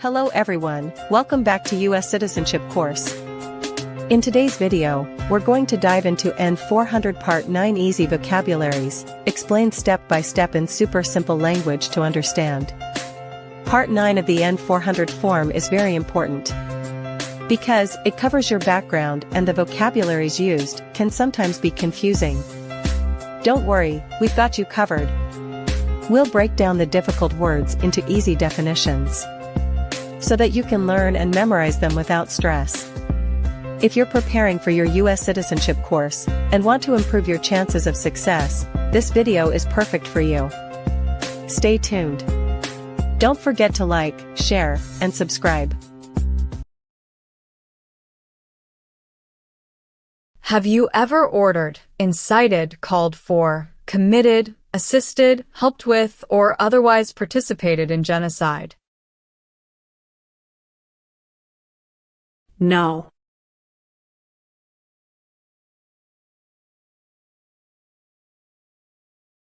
Hello everyone, welcome back to US Citizenship course. In today's video, we're going to dive into N-400 Part 9 Easy Vocabularies, explained step by step in super simple language to understand. Part 9 of the N-400 form is very important, because it covers your background and the vocabularies used can sometimes be confusing. Don't worry, we've got you covered. We'll break down the difficult words into easy definitions, so that you can learn and memorize them without stress. If you're preparing for your US Citizenship course and want to improve your chances of success, this video is perfect for you. Stay tuned. Don't forget to like, share, and subscribe. Have you ever ordered, incited, called for, committed, assisted, helped with, or otherwise participated in genocide? No.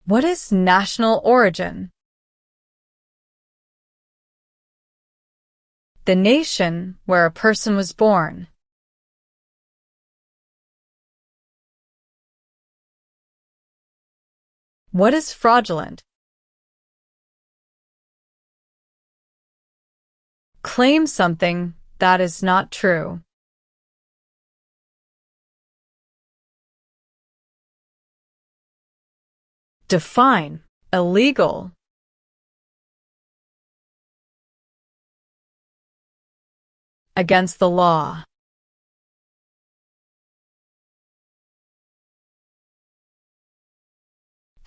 What is national origin? The nation where a person was born. What is fraudulent? Claim something that is not true. Define illegal. Against the law.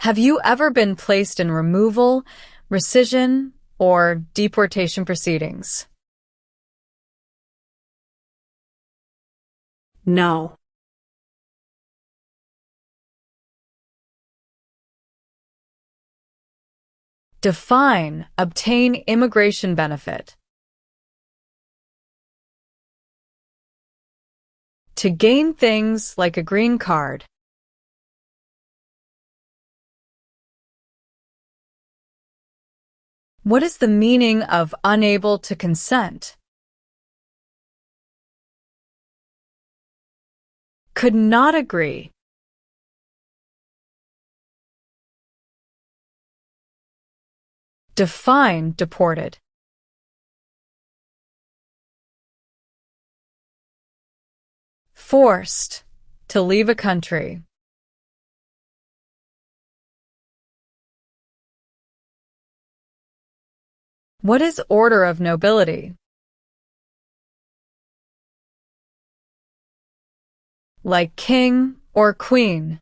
Have you ever been placed in removal, rescission, or deportation proceedings? No. Define obtain immigration benefit. To gain things like a green card. What is the meaning of unable to consent? Could not agree. Define deported. Forced to leave a country. What is order of nobility? Like king or queen.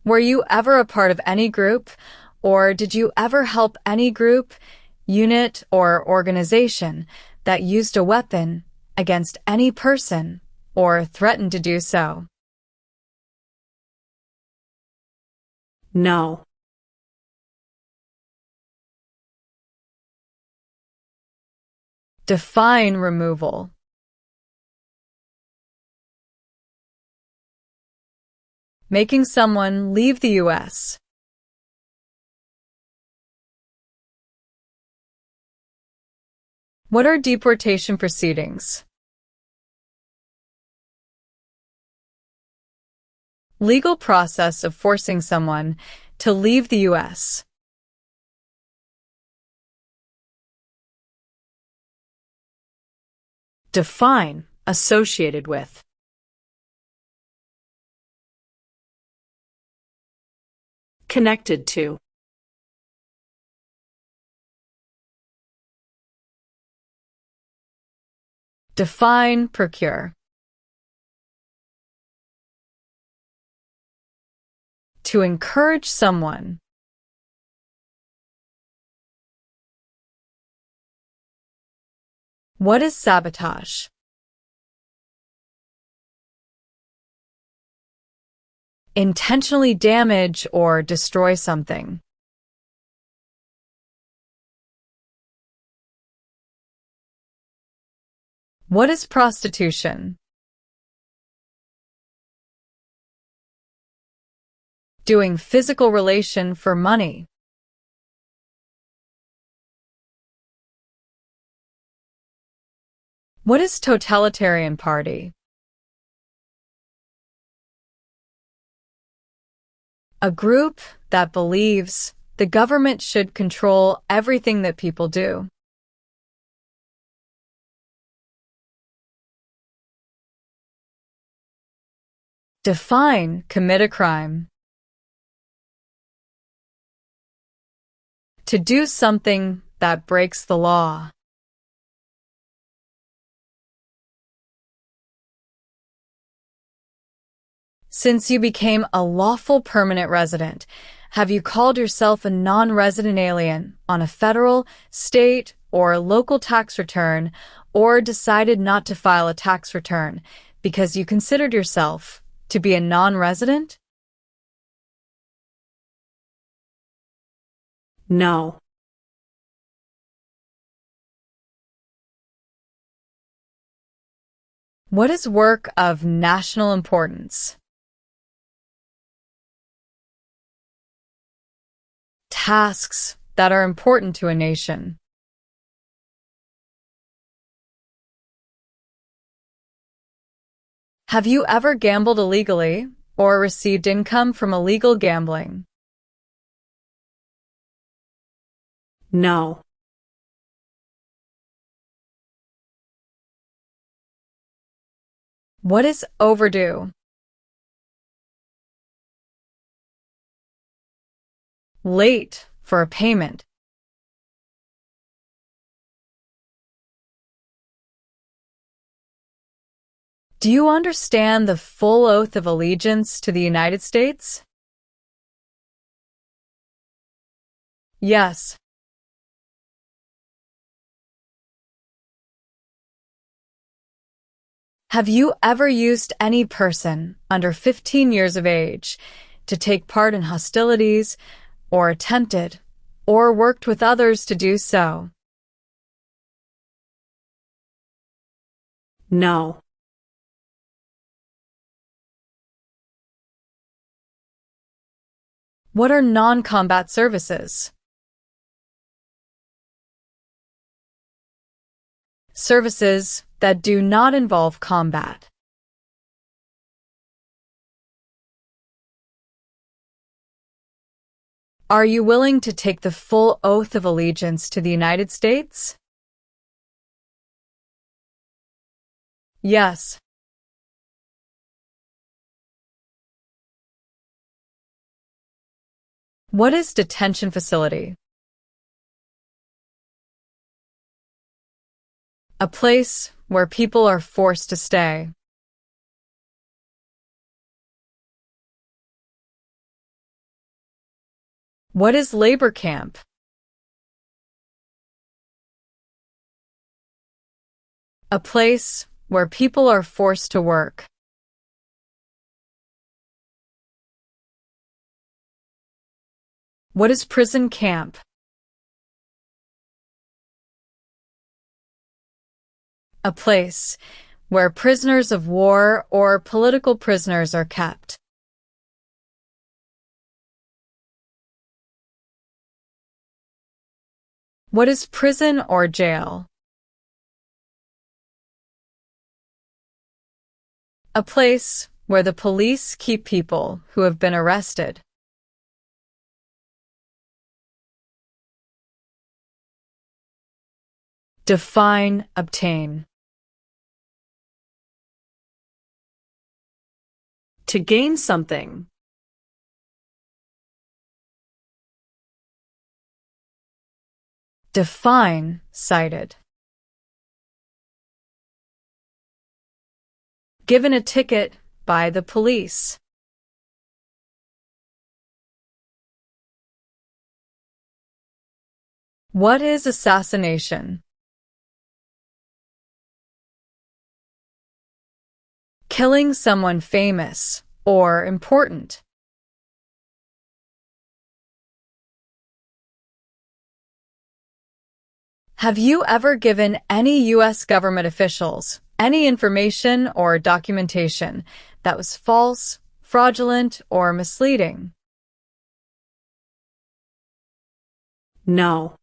Were you ever a part of any group, or did you ever help any group, unit, or organization that used a weapon against any person or threatened to do so? No. Define removal. Making someone leave the U.S. What are deportation proceedings? Legal process of forcing someone to leave the U.S. Define associated with. Connected to. Define procure. To encourage someone. What is sabotage? Intentionally damage or destroy something. What is prostitution? doing physical relation for money. What is totalitarian party? A group that believes the government should control everything that people do. Define commit a crime. To do something that breaks the law. Since you became a lawful permanent resident, have you called yourself a non-resident alien on a federal, state, or local tax return, or decided not to file a tax return because you considered yourself to be a non-resident? No. What is work of national importance? Tasks that are important to a nation. Have you ever gambled illegally or received income from illegal gambling? No. What is overdue? Late for a payment. Do you understand the full oath of allegiance to the United States? Yes. Have you ever used any person under 15 years of age to take part in hostilities, or attempted, or worked with others to do so? No. What are non-combat services? Services that do not involve combat. Are you willing to take the full oath of allegiance to the United States? Yes. What is detention facility? A place where people are forced to stay. What is labor camp? A place where people are forced to work. What is prison camp? A place where prisoners of war or political prisoners are kept. What is prison or jail? A place where the police keep people who have been arrested. Define obtain. To gain something. Define cited. Given a ticket by the police. What is assassination? Killing someone famous or important. Have you ever given any U.S. government officials any information or documentation that was false, fraudulent, or misleading? No.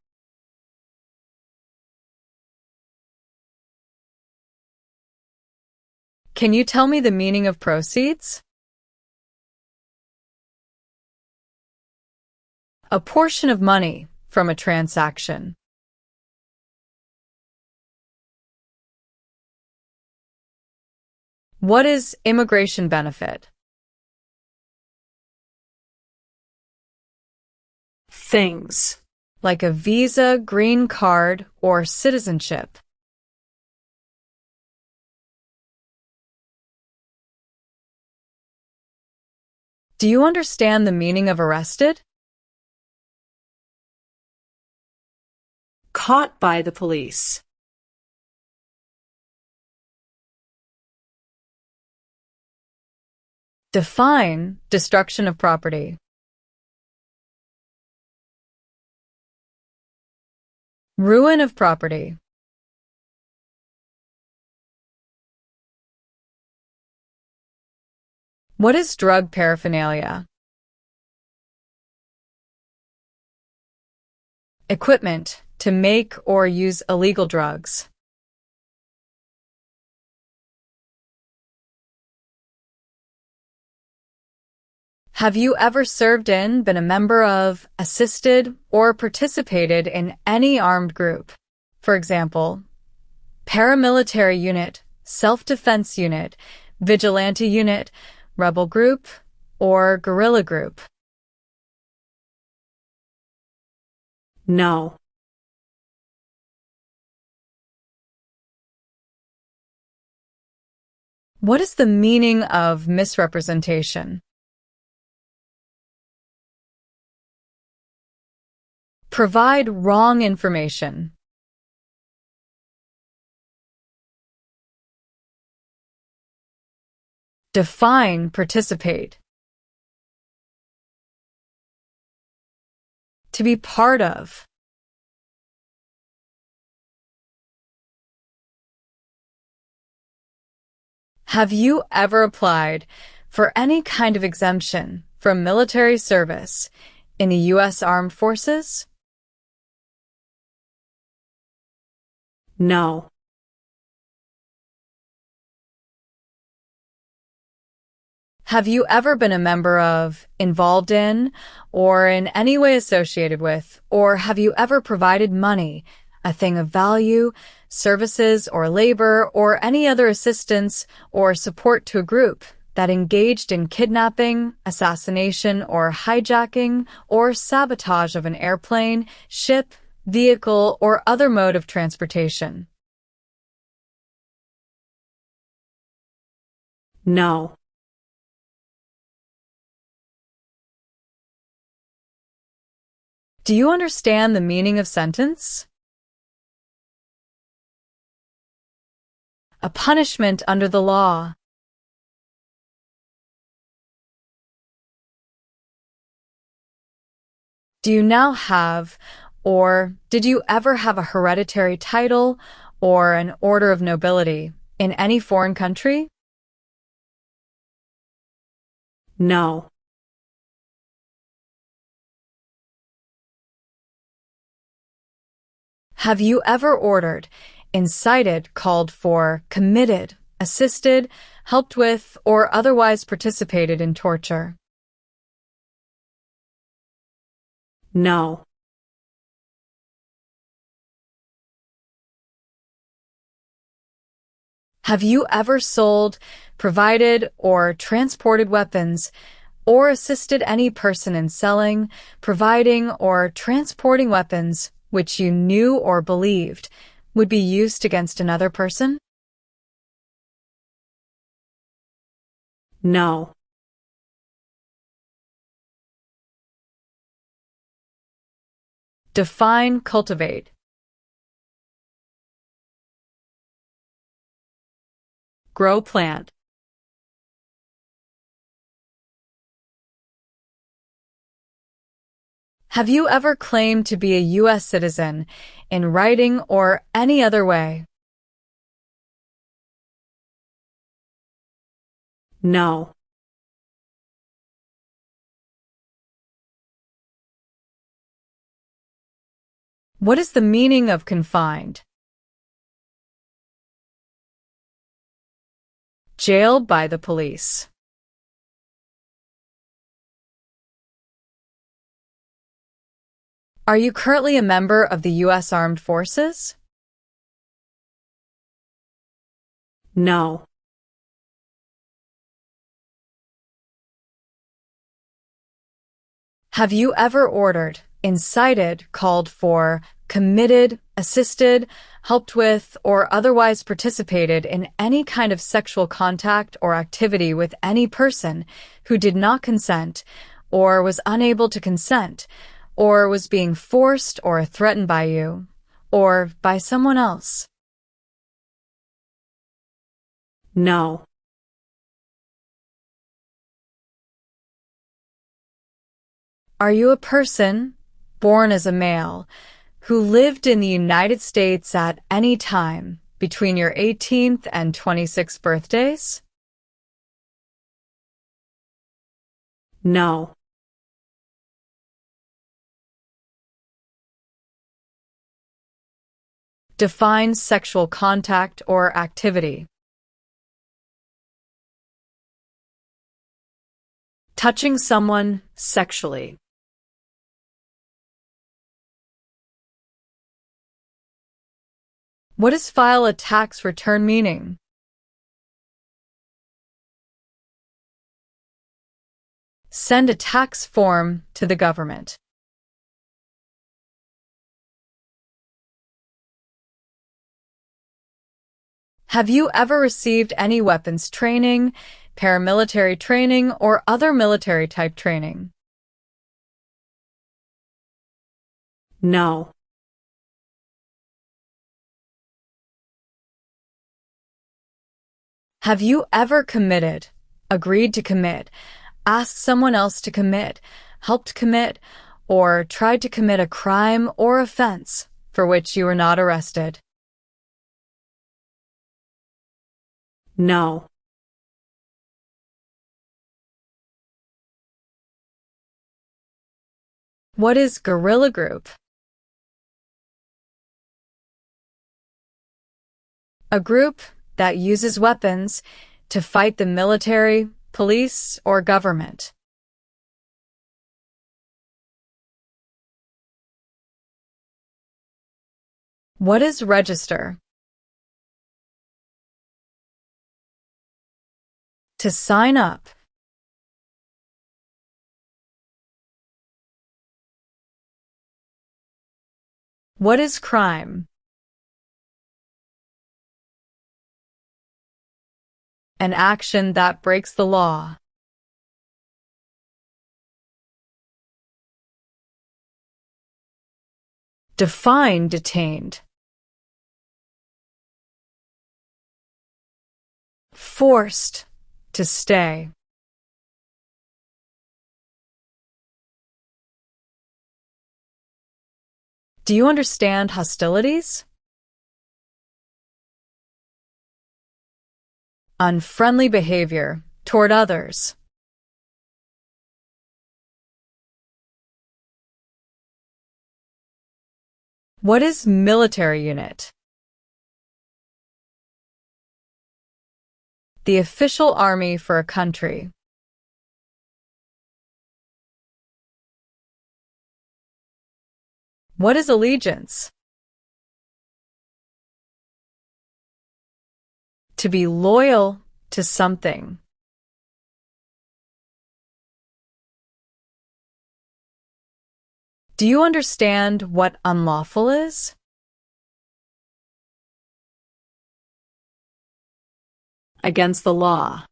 Can you tell me the meaning of proceeds? A portion of money from a transaction. What is immigration benefit? Things. Like a visa, green card, or citizenship. Do you understand the meaning of arrested? Caught by the police. Define destruction of property. Ruin of property. What is drug paraphernalia? Equipment to make or use illegal drugs. Have you ever served in, been a member of, assisted, or participated in any armed group? For example, paramilitary unit, self-defense unit, vigilante unit, rebel group, or guerrilla group? No. What is the meaning of misrepresentation? Provide wrong information. Define participate. To be part of. Have you ever applied for any kind of exemption from military service in the U.S. Armed Forces? No. Have you ever been a member of, involved in, or in any way associated with, or have you ever provided money, a thing of value, services or labor, or any other assistance or support to a group that engaged in kidnapping, assassination, or hijacking, or sabotage of an airplane, ship, vehicle, or other mode of transportation? No. Do you understand the meaning of sentence? A punishment under the law. Do you now have, or did you ever have a hereditary title or an order of nobility in any foreign country? No. Have you ever ordered, incited, called for, committed, assisted, helped with, or otherwise participated in torture? No. Have you ever sold, provided, or transported weapons, or assisted any person in selling, providing, or transporting weapons which you knew or believed would be used against another person? No. Define cultivate. Grow plant. Have you ever claimed to be a U.S. citizen in writing or any other way? No. What is the meaning of confined? Jailed by the police. Are you currently a member of the U.S. Armed Forces? No. Have you ever ordered, incited, called for, committed, assisted, helped with, or otherwise participated in any kind of sexual contact or activity with any person who did not consent, or was unable to consent, or was being forced or threatened by you, or by someone else? No. Are you a person, born as a male, who lived in the United States at any time between your 18th and 26th birthdays? No. Define sexual contact or activity. Touching someone sexually. What does file a tax return meaning? Send a tax form to the government. Have you ever received any weapons training, paramilitary training, or other military-type training? No. Have you ever committed, agreed to commit, asked someone else to commit, helped commit, or tried to commit a crime or offense for which you were not arrested? No. What is guerrilla group? A group that uses weapons to fight the military, police, or government. What is register? To sign up. What is crime? An action that breaks the law. Define detained. Forced to stay. Do you understand hostilities? Unfriendly behavior toward others. What is military unit? The official army for a country. What is allegiance? To be loyal to something. Do you understand what unlawful is? Against the law.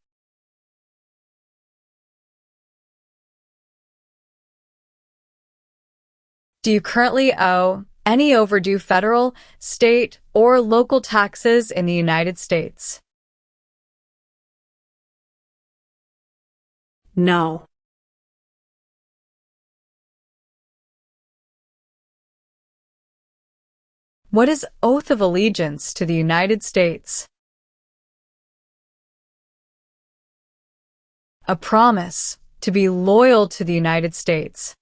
Do you currently owe any overdue federal, state, or local taxes in the United States? No. What is oath of allegiance to the United States? A promise to be loyal to the United States.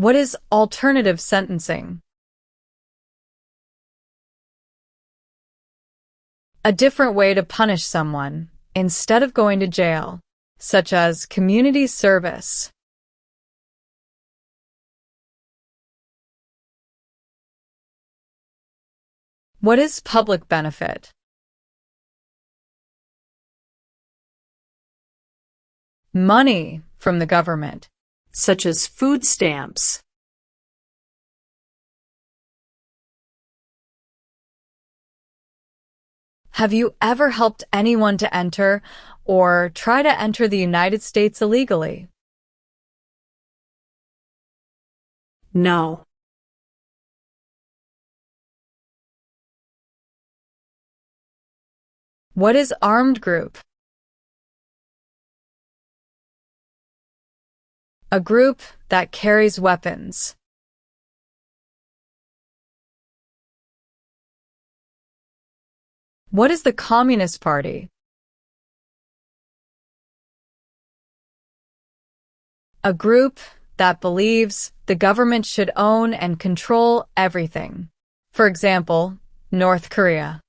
What is alternative sentencing? A different way to punish someone instead of going to jail, such as community service. What is public benefit? Money from the government, such as food stamps. Have you ever helped anyone to enter or try to enter the United States illegally? No. What is armed group? A group that carries weapons. What is the Communist Party? A group that believes the government should own and control everything. For example, North Korea.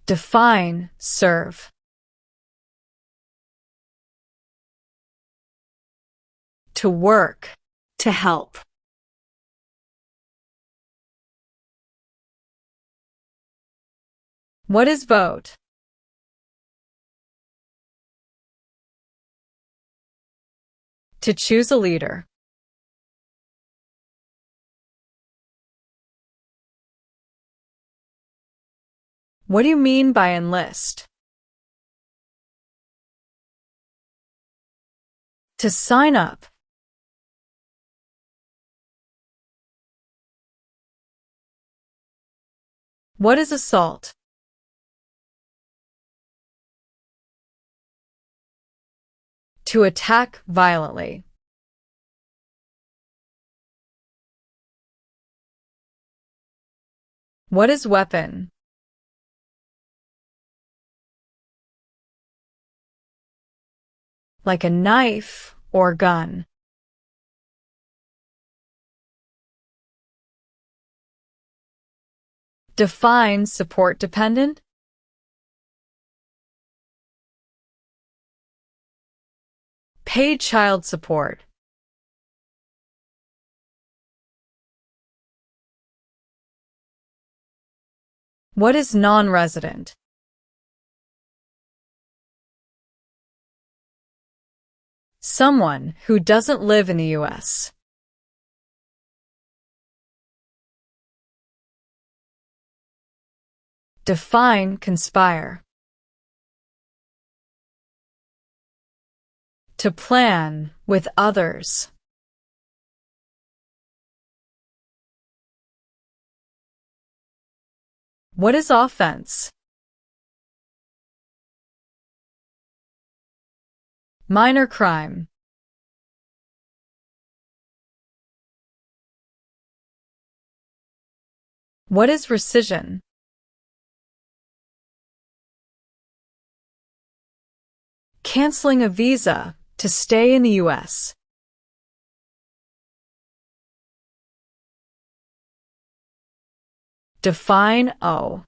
Define serve. To work. To help. What is vote? To choose a leader. What do you mean by enlist? To sign up. What is assault? To attack violently. What is weapon? Like a knife or gun. Define support dependent. Paid child support. What is non-resident? Someone who doesn't live in the U.S. Define conspire. To plan with others. What is offense? Minor crime. What is rescission? Canceling a visa to stay in the U.S. Define owe.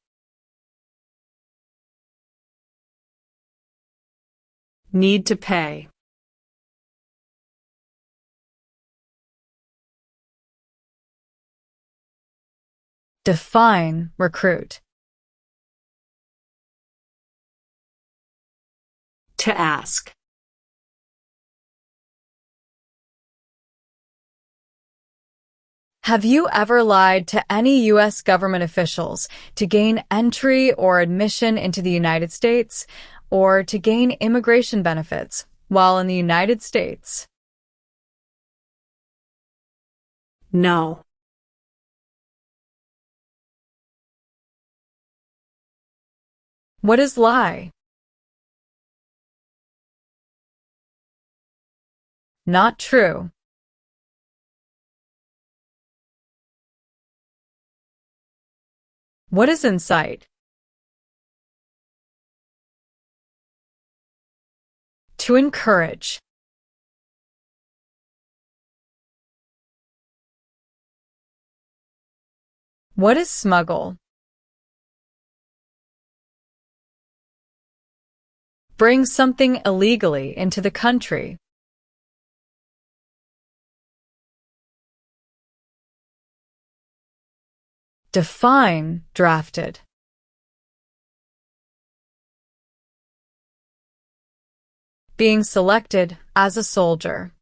Need to pay. Define recruit. To ask. Have you ever lied to any U.S. government officials to gain entry or admission into the United States, or to gain immigration benefits while in the United States? No. What is lie? Not true. What is incite? To encourage. What is smuggle? Bring something illegally into the country. Define drafted. Being selected as a soldier.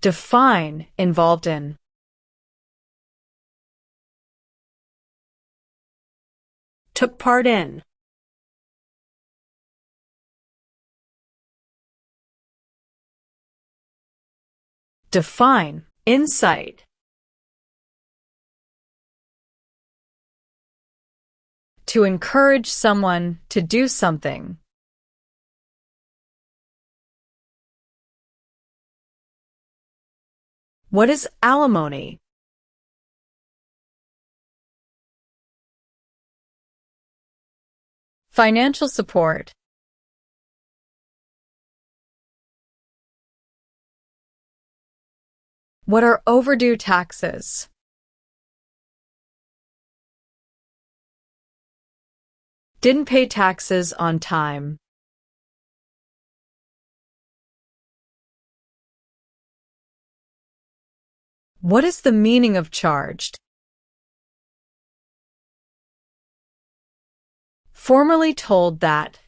Define involved in. Took part in. Define insight. To encourage someone to do something. What is alimony? Financial support. What are overdue taxes? Didn't pay taxes on time. What is the meaning of charged? Formally told that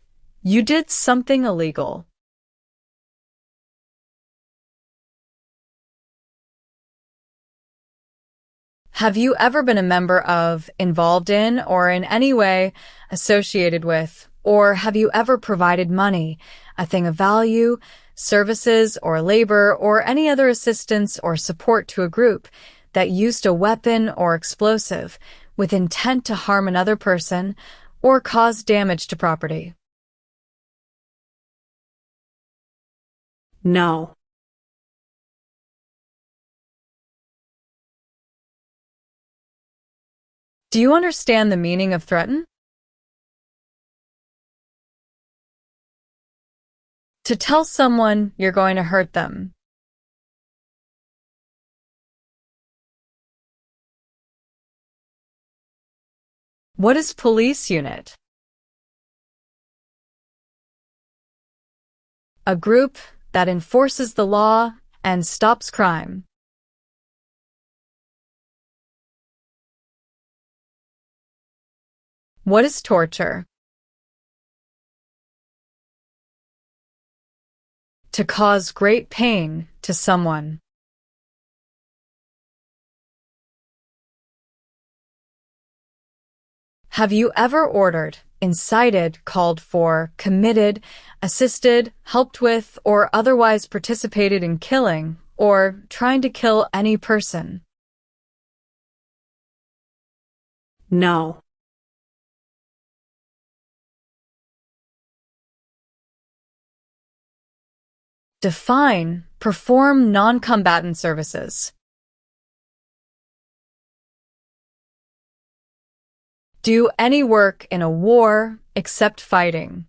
you did something illegal. Have you ever been a member of, involved in, or in any way associated with, or have you ever provided money, a thing of value, services or labor, or any other assistance or support to a group that used a weapon or explosive with intent to harm another person or cause damage to property? No. Do you understand the meaning of threaten? To tell someone you're going to hurt them. What is police unit? A group that enforces the law and stops crime. What is torture? To cause great pain to someone. Have you ever ordered, incited, called for, committed, assisted, helped with, or otherwise participated in killing, or trying to kill any person? No. Define, perform non-combatant services. Do any work in a war except fighting.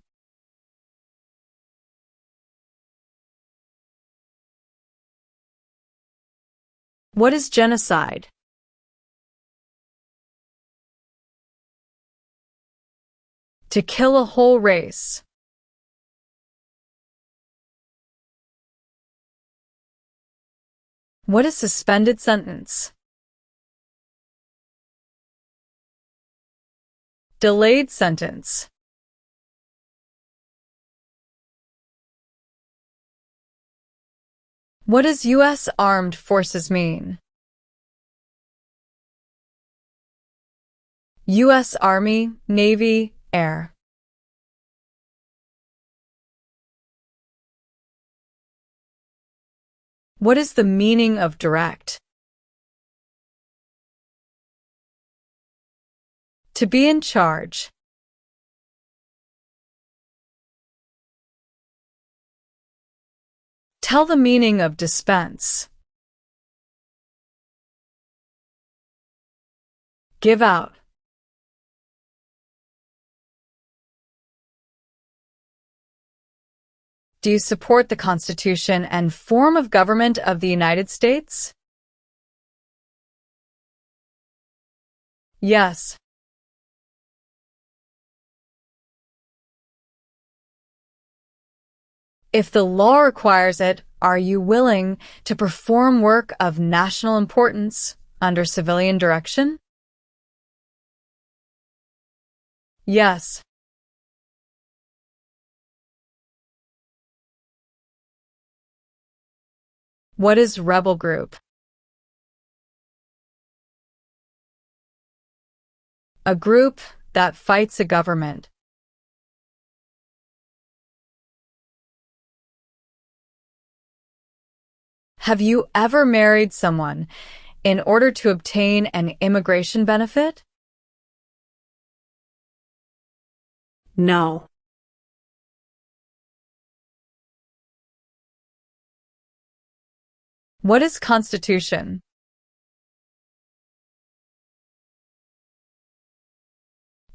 What is genocide? To kill a whole race. What is suspended sentence? Delayed sentence. What does U.S. Armed Forces mean? U.S. Army, Navy, Air. What is the meaning of direct? To be in charge. Tell the meaning of dispense. Give out. Do you support the Constitution and form of government of the United States? Yes. If the law requires it, are you willing to perform work of national importance under civilian direction? Yes. What is rebel group? A group that fights a government. Have you ever married someone in order to obtain an immigration benefit? No. What is Constitution?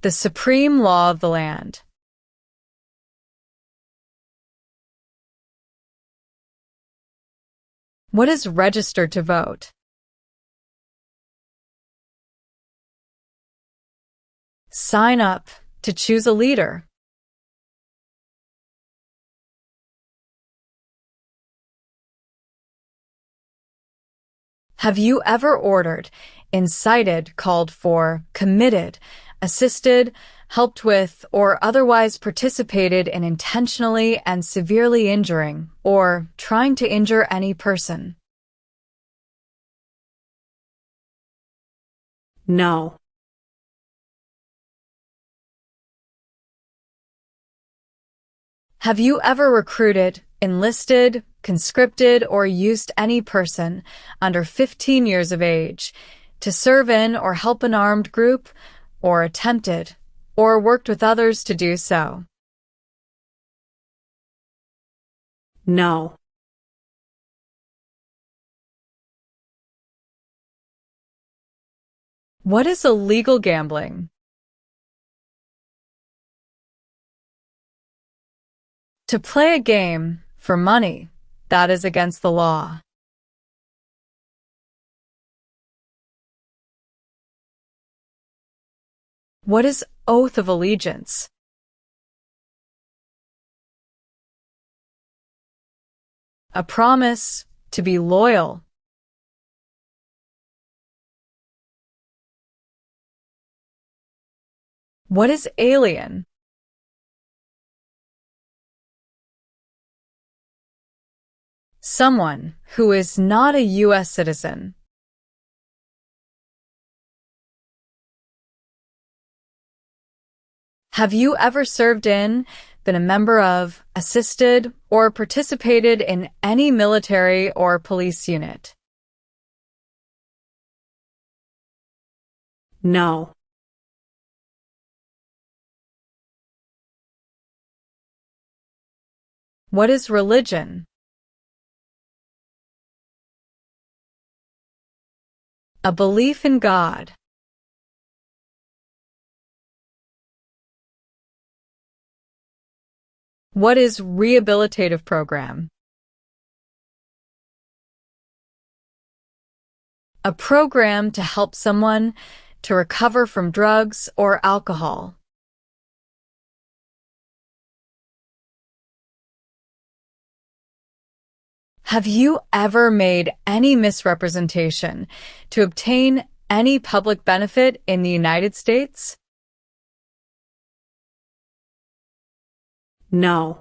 The supreme law of the land. What is registered to vote? Sign up to choose a leader. Have you ever ordered, incited, called for, committed, assisted, helped with, or otherwise participated in intentionally and severely injuring or trying to injure any person? No. Have you ever recruited, enlisted, conscripted, or used any person under 15 years of age to serve in or help an armed group, or attempted, or worked with others to do so? No. What is illegal gambling? To play a game for money that is against the law. What is oath of allegiance? A promise to be loyal. What is alien? Someone who is not a U.S. citizen. Have you ever served in, been a member of, assisted, or participated in any military or police unit? No. What is religion? A belief in God. What is rehabilitative program? A program to help someone to recover from drugs or alcohol. Have you ever made any misrepresentation to obtain any public benefit in the United States? No.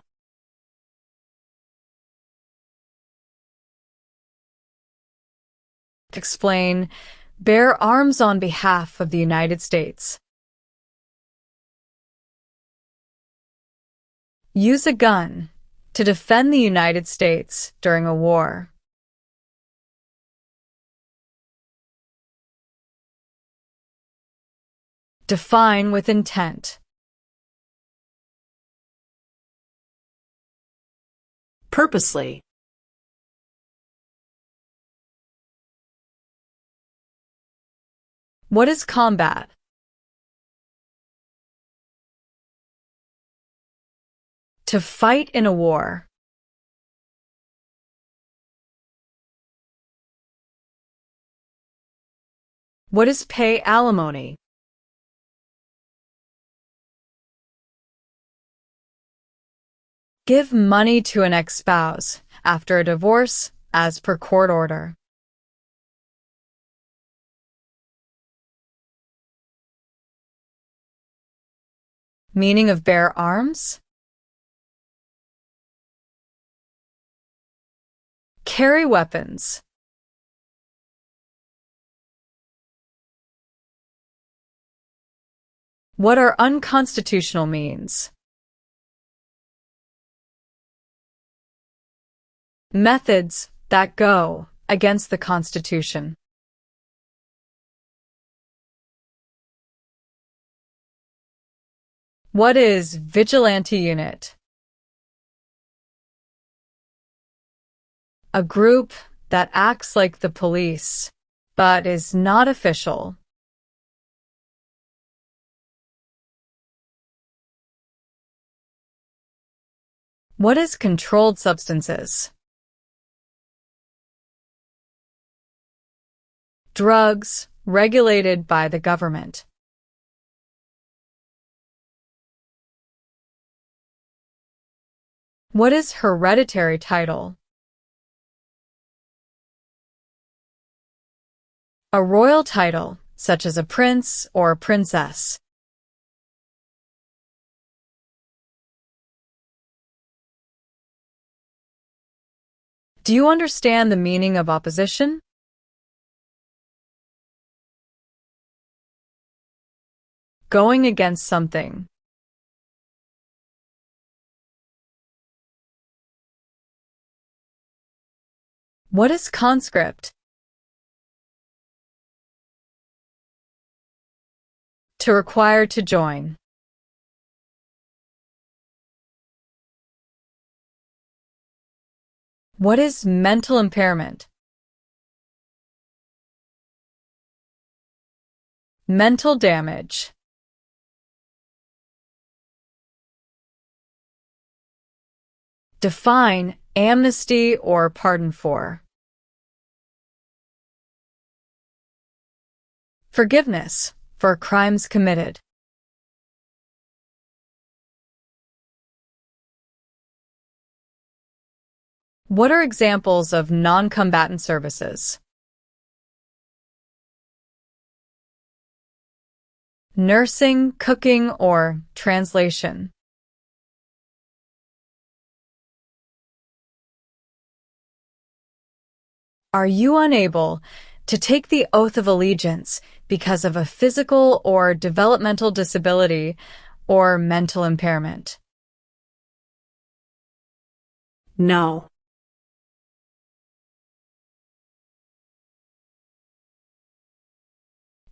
Explain, bear arms on behalf of the United States. Use a gun to defend the United States during a war. Define with intent. Purposely. What is combat? To fight in a war. What is pay alimony? Give money to an ex-spouse after a divorce as per court order. Meaning of bear arms? Carry weapons. What are unconstitutional means? Methods that go against the Constitution. What is vigilante unit? A group that acts like the police, but is not official. What is controlled substances? Drugs regulated by the government. What is hereditary title? A royal title, such as a prince or princess. Do you understand the meaning of opposition? Going against something. What is conscript? To require to join. What is mental impairment? Mental damage. Define amnesty or pardon for. Forgiveness for crimes committed. What are examples of non-combatant services? Nursing, cooking, or translation. Are you unable to take the oath of allegiance because of a physical or developmental disability or mental impairment? No.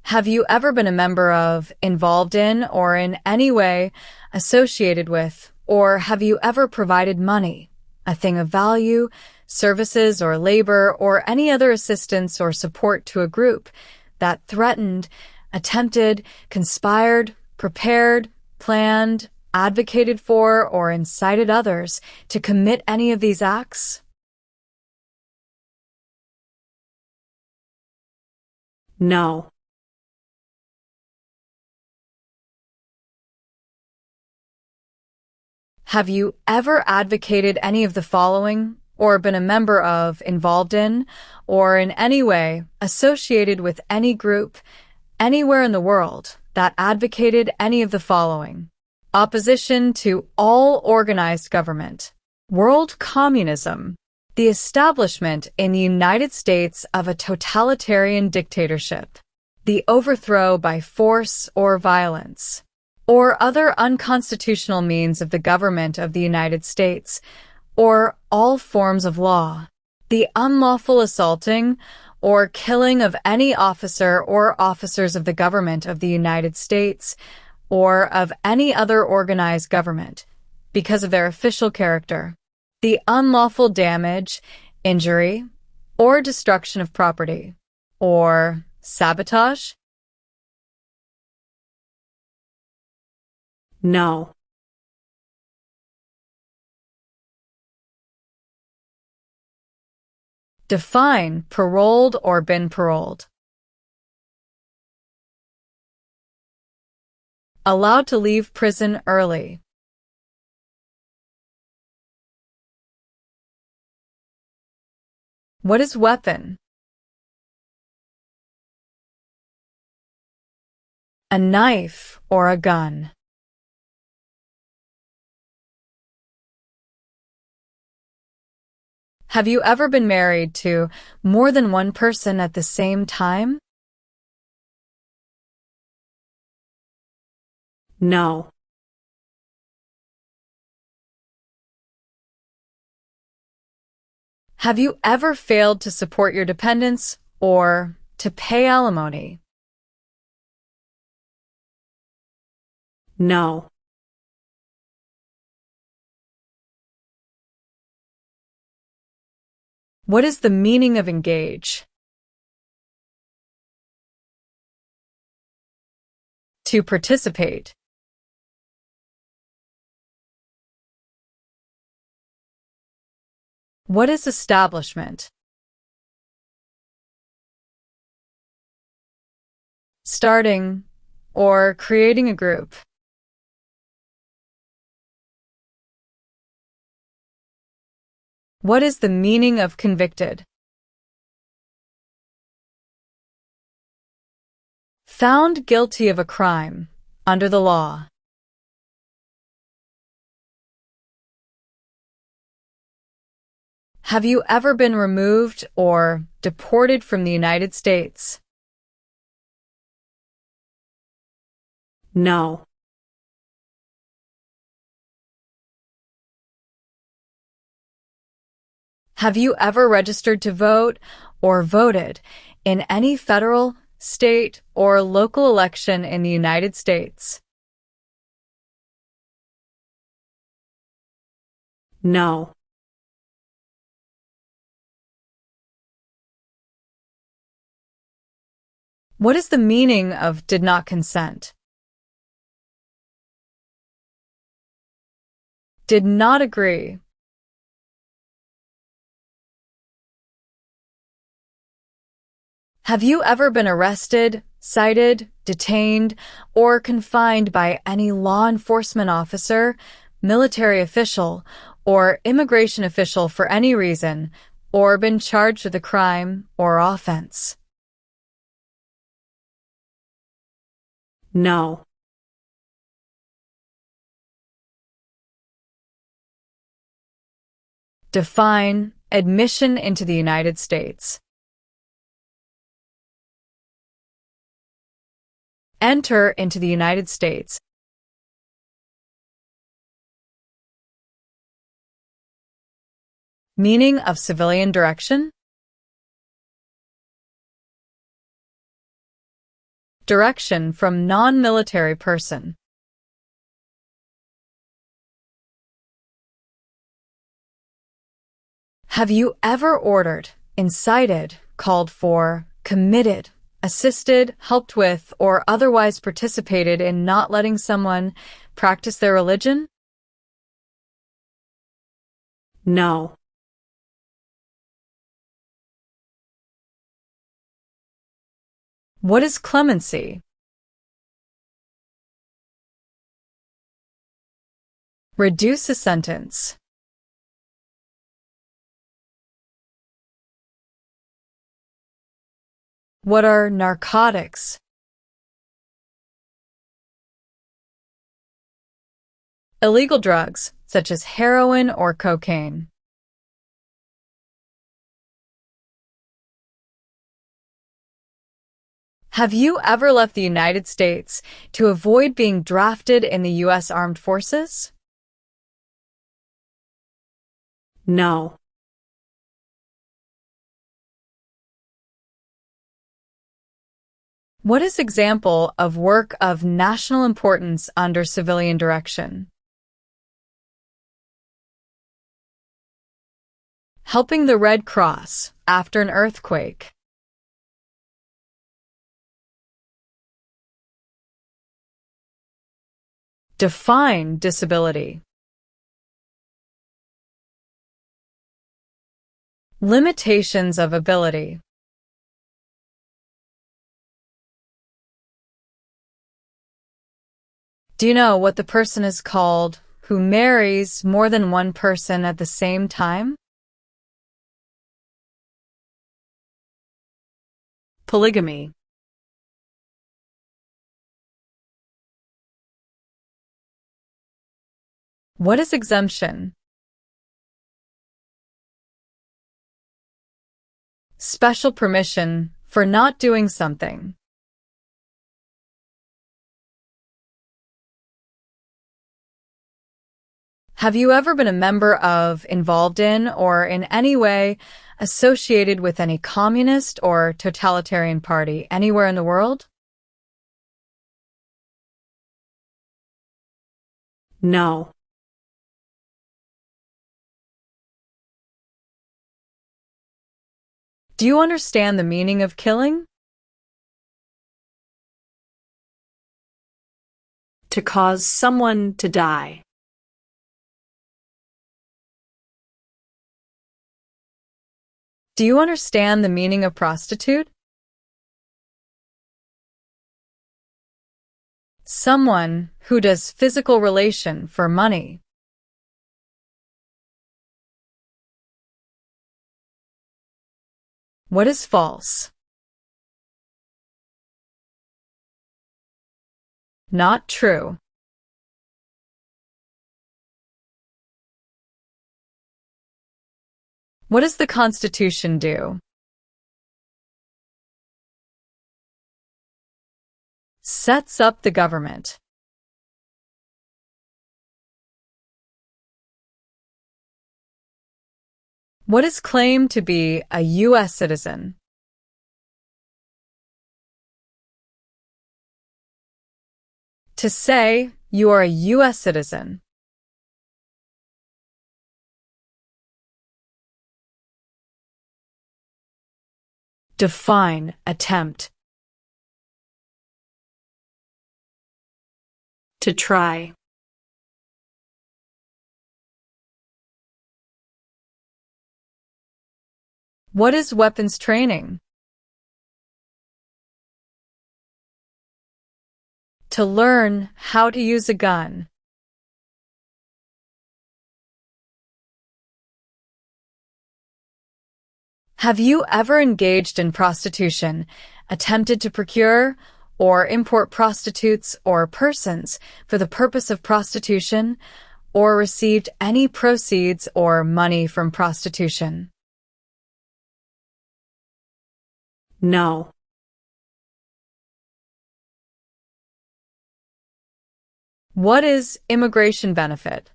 Have you ever been a member of, involved in, or in any way associated with, or have you ever provided money, a thing of value, services or labor, or any other assistance or support to a group that threatened, attempted, conspired, prepared, planned, advocated for, or incited others to commit any of these acts? No. Have you ever advocated any of the following, or been a member of, involved in, or in any way associated with any group, anywhere in the world, that advocated any of the following? Opposition to all organized government, world communism, the establishment in the United States of a totalitarian dictatorship, the overthrow by force or violence, or other unconstitutional means of the government of the United States, or all forms of law, the unlawful assaulting or killing of any officer or officers of the government of the United States, or of any other organized government, because of their official character, the unlawful damage, injury, or destruction of property, or sabotage? No. Define paroled or been paroled. Allowed to leave prison early. What is weapon? A knife or a gun. Have you ever been married to more than one person at the same time? No. Have you ever failed to support your dependents or to pay alimony? No. What is the meaning of engage? To participate. What is establishment? Starting or creating a group. What is the meaning of convicted? Found guilty of a crime under the law. Have you ever been removed or deported from the United States? No. Have you ever registered to vote or voted in any federal, state, or local election in the United States? No. What is the meaning of did not consent? Did not agree. Have you ever been arrested, cited, detained, or confined by any law enforcement officer, military official, or immigration official for any reason, or been charged with a crime or offense? No. Define admission into the United States. Enter into the United States. Meaning of civilian direction? Direction from non-military person. Have you ever ordered, incited, called for, committed, assisted, helped with, or otherwise participated in not letting someone practice their religion? No. What is clemency? Reduce a sentence. What are narcotics? Illegal drugs, such as heroin or cocaine. Have you ever left the United States to avoid being drafted in the U.S. Armed Forces? No. What is example of work of national importance under civilian direction? Helping the Red Cross after an earthquake. Define disability. Limitations of ability. Do you know what the person is called who marries more than one person at the same time? Polygamy. What is exemption? Special permission for not doing something. Have you ever been a member of, involved in, or in any way associated with any communist or totalitarian party anywhere in the world? No. Do you understand the meaning of killing? To cause someone to die. Do you understand the meaning of prostitute? Someone who does physical relation for money. What is false? Not true. What does the Constitution do? Sets up the government. What is claimed to be a U.S. citizen? To say you are a U.S. citizen. Define attempt. To try. What is weapons training? To learn how to use a gun. Have you ever engaged in prostitution, attempted to procure or import prostitutes or persons for the purpose of prostitution, or received any proceeds or money from prostitution? No. What is immigration benefit?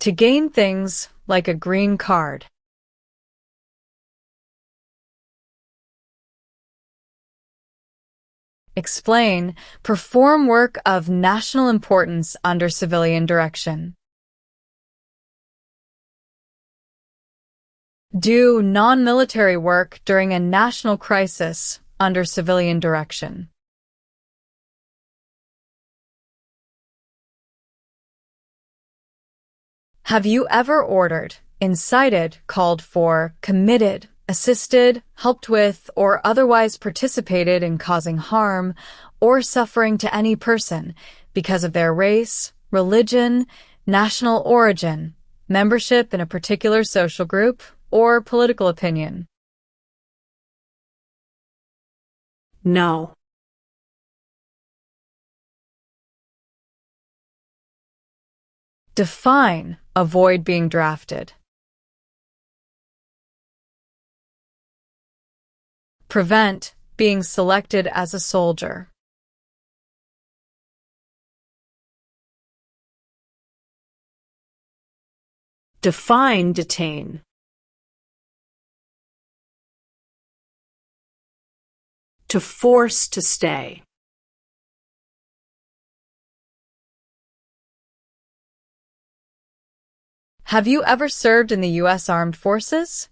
To gain things like a green card. Explain, perform work of national importance under civilian direction. Do non-military work during a national crisis under civilian direction. Have you ever ordered, incited, called for, committed, assisted, helped with, or otherwise participated in causing harm or suffering to any person because of their race, religion, national origin, membership in a particular social group, or political opinion? No. Define, avoid being drafted. Prevent, being selected as a soldier. Define detain. To force to stay. Have you ever served in the U.S. Armed Forces?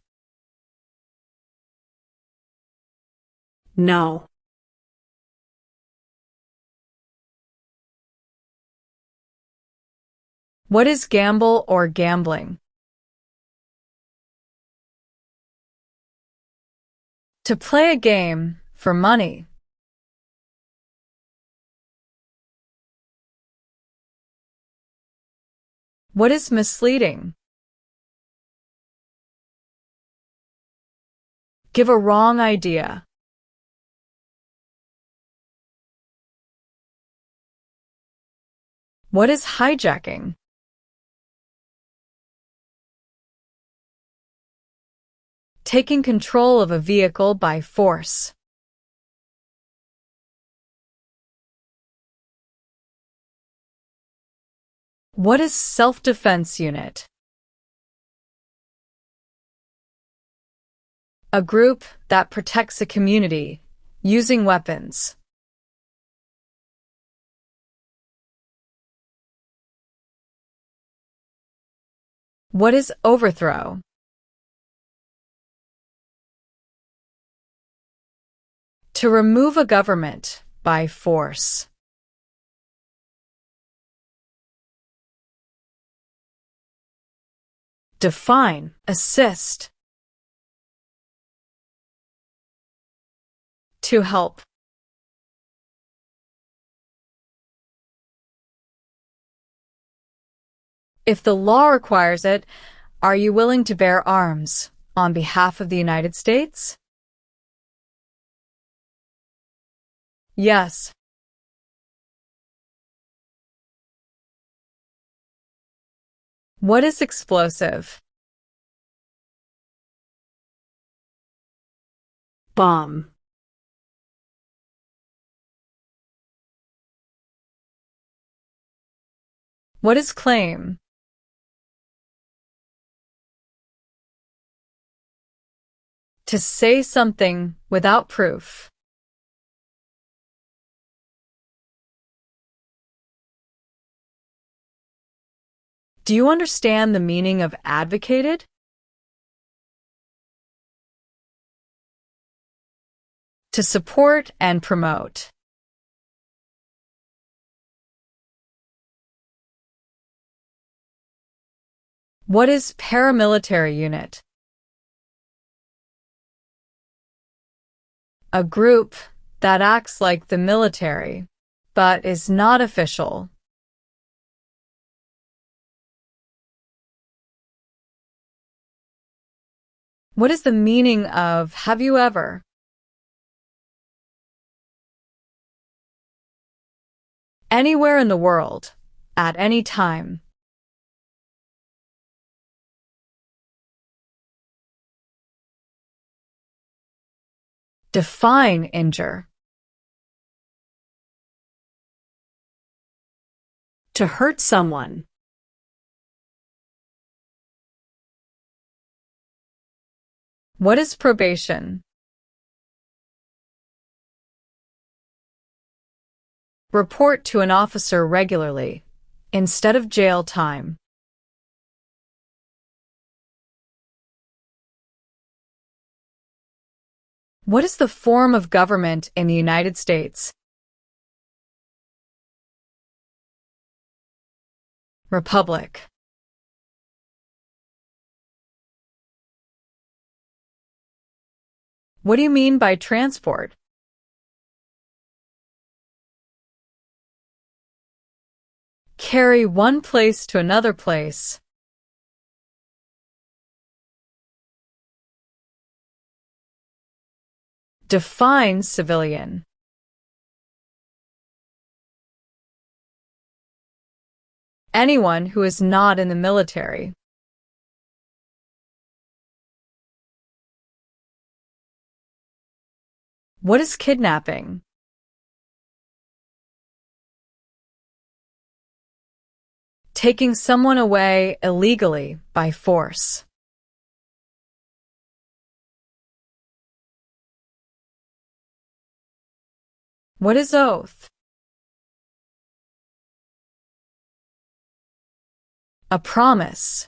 No. What is gamble or gambling? To play a game for money. What is misleading? Give a wrong idea. What is hijacking? Taking control of a vehicle by force. What is self-defense unit? A group that protects a community using weapons. What is overthrow? To remove a government by force. Define, assist. To help. If the law requires it, are you willing to bear arms on behalf of the United States? Yes. What is explosive? Bomb. What is claim? To say something without proof. Do you understand the meaning of advocated? To support and promote. What is paramilitary unit? A group that acts like the military, but is not official. What is the meaning of have you ever? Anywhere in the world, at any time. Define injure. To hurt someone. What is probation? Report to an officer regularly, instead of jail time. What is the form of government in the United States? Republic. What do you mean by transport? Carry one place to another place. Define civilian. Anyone who is not in the military. What is kidnapping? Taking someone away illegally by force. What is oath? A promise.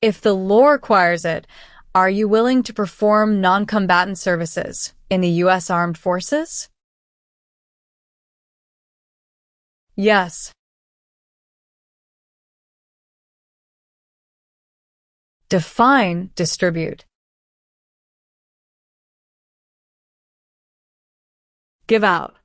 If the law requires it, are you willing to perform non-combatant services in the U.S. Armed Forces? Yes. Define distribute. Give out.